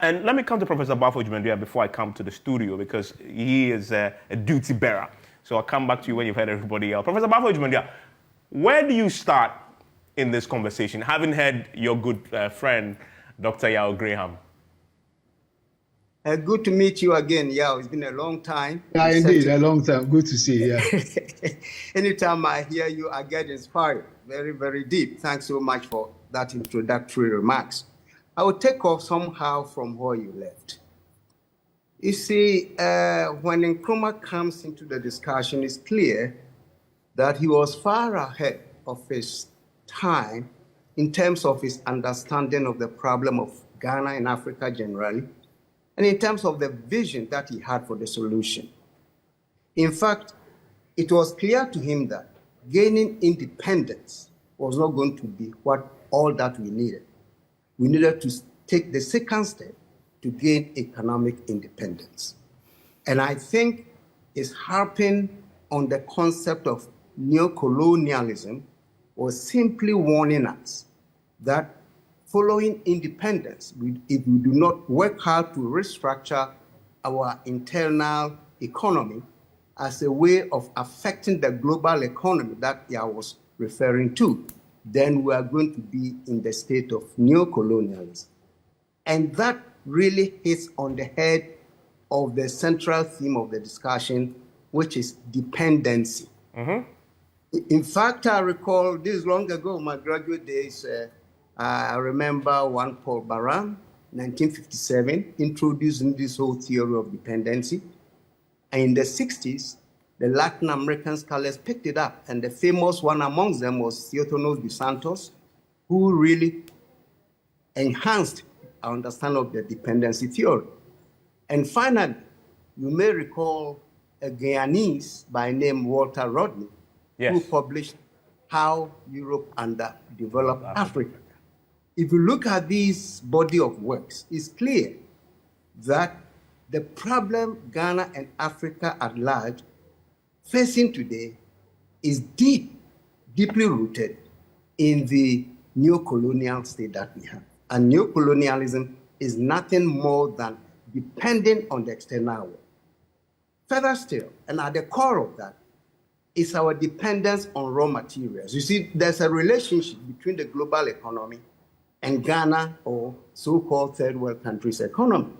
And let me come to Professor Prof Agyeman-Duah before I come to the studio, because he is a duty bearer. So I'll come back to you when you've heard everybody else. Professor Prof Agyeman-Duah, where do you start in this conversation, having heard your good friend, Dr. Yao Graham? Good to meet you again, Yao. It's been a long time. Yeah, indeed, a long time. Good to see you. Yeah. Anytime I hear you, I get inspired. Very, very deep. Thanks so much for that introductory remarks. I will take off somehow from where you left. You see, when Nkrumah comes into the discussion, it's clear that he was far ahead of his time in terms of his understanding of the problem of Ghana and Africa generally, and in terms of the vision that he had for the solution. In fact, it was clear to him that gaining independence was not going to be all that we needed. We needed to take the second step to gain economic independence. And I think it's harping on the concept of neocolonialism, or simply warning us that following independence, if we do not work hard to restructure our internal economy as a way of affecting the global economy that I was referring to, then we are going to be in the state of neocolonialism. And that really hits on the head of the central theme of the discussion, which is dependency. Mm-hmm. In fact, I recall this long ago, my graduate days, I remember one Paul Baran, 1957, introducing this whole theory of dependency. And in the 60s, the Latin American scholars picked it up, and the famous one amongst them was Theodonos dos Santos, who really enhanced our understanding of the dependency theory. And finally, you may recall a Guyanese by name Walter Rodney, yes, who published How Europe Underdeveloped Africa. If you look at this body of works, it's clear that the problem Ghana and Africa at large facing today is deeply rooted in the neo-colonial state that we have. And neo-colonialism is nothing more than depending on the external world. Further still, and at the core of that, is our dependence on raw materials. You see, there's a relationship between the global economy and Ghana, or so-called third world countries' economy.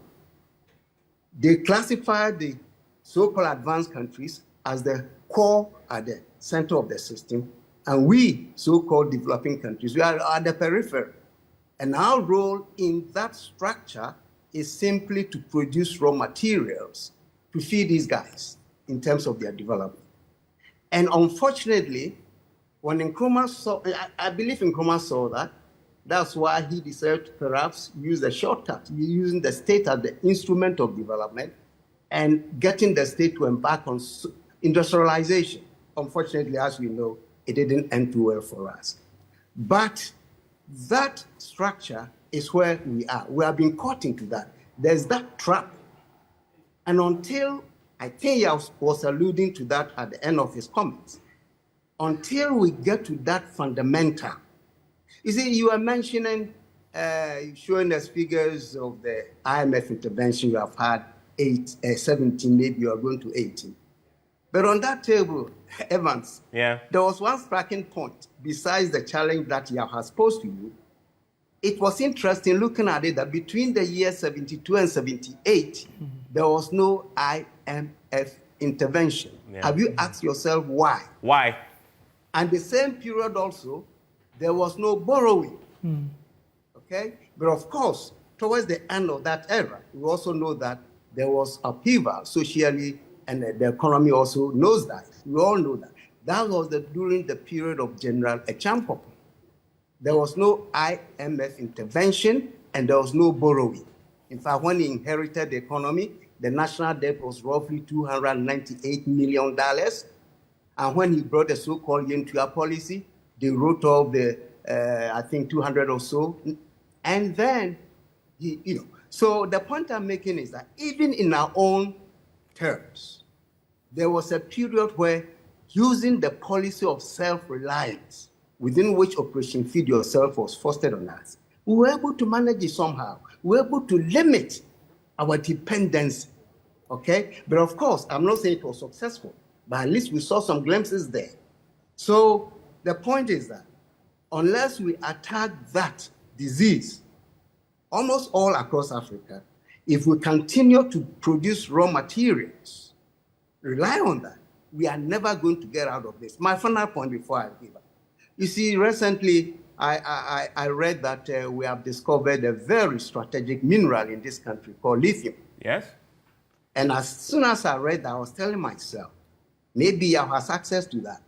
They classify the so-called advanced countries as the core at the center of the system, and we, so-called developing countries, we are at the periphery. And our role in that structure is simply to produce raw materials to feed these guys in terms of their development. And unfortunately, when Nkrumah saw, I believe Nkrumah saw that, that's why he decided to perhaps use a shortcut, using the state as the instrument of development and getting the state to embark on industrialization. Unfortunately, as we know, it didn't end too well for us. But that structure is where we are. We have been caught into that. There's that trap. And until, I think I was alluding to that at the end of his comments, until we get to that fundamental. You see, you are mentioning, showing us figures of the IMF intervention. You have had 17, maybe you are going to 18. But on that table, Evans, there was one striking point besides the challenge that Yao has posed to you. It was interesting looking at it that between the years 72 and 78, there was no IMF intervention. Yeah. Have you asked yourself why? Why? And the same period also, there was no borrowing. Okay? But of course, towards the end of that era, we also know that there was upheaval socially, and the economy also knows that. We all know that. That was during the period of General Echampo. There was no IMF intervention, and there was no borrowing. In fact, when he inherited the economy, the national debt was roughly $298 million. And when he brought the so-called Yentua policy, they wrote off the, I think, 200 or so. And then, so the point I'm making is that even in our own terms, there was a period where using the policy of self-reliance, within which Operation Feed Yourself was fostered on us, we were able to manage it somehow. we're able to limit our dependency. Okay? But of course, I'm not saying it was successful, but at least we saw some glimpses there. So the point is that unless we attack that disease, almost all across Africa, if we continue to produce raw materials, rely on that, we are never going to get out of this. My final point before I give up. You see, recently, I read that we have discovered a very strategic mineral in this country called lithium. Yes. And as soon as I read that, I was telling myself, maybe I have access to that.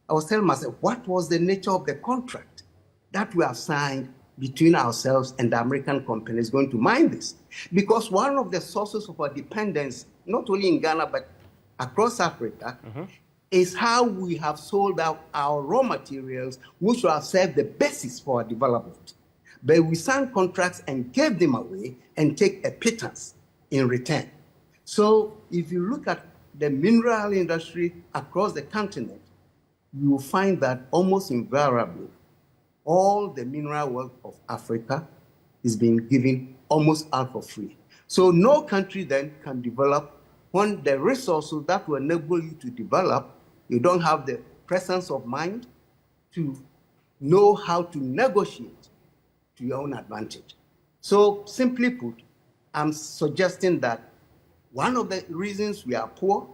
I was telling myself, what was the nature of the contract that we have signed between ourselves and the American companies going to mine this? Because one of the sources of our dependence, not only in Ghana, but across Africa, is how we have sold out our raw materials, which will have served the basis for our development. But we signed contracts and gave them away and take a pittance in return. So if you look at the mineral industry across the continent, you will find that almost invariably, all the mineral wealth of Africa is being given almost out for free. So no country then can develop when the resources that will enable you to develop, you don't have the presence of mind to know how to negotiate to your own advantage. So simply put, I'm suggesting that one of the reasons we are poor,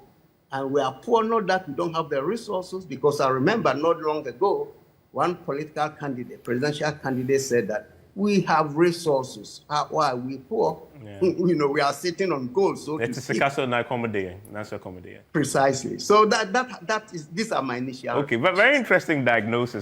and we are poor not that we don't have the resources, because I remember not long ago, one political candidate, presidential candidate, said that we have resources. Why are we poor? Yeah. You know, we are sitting on gold. So Precisely. So that is, these are my initial. Okay, but very interesting diagnosis.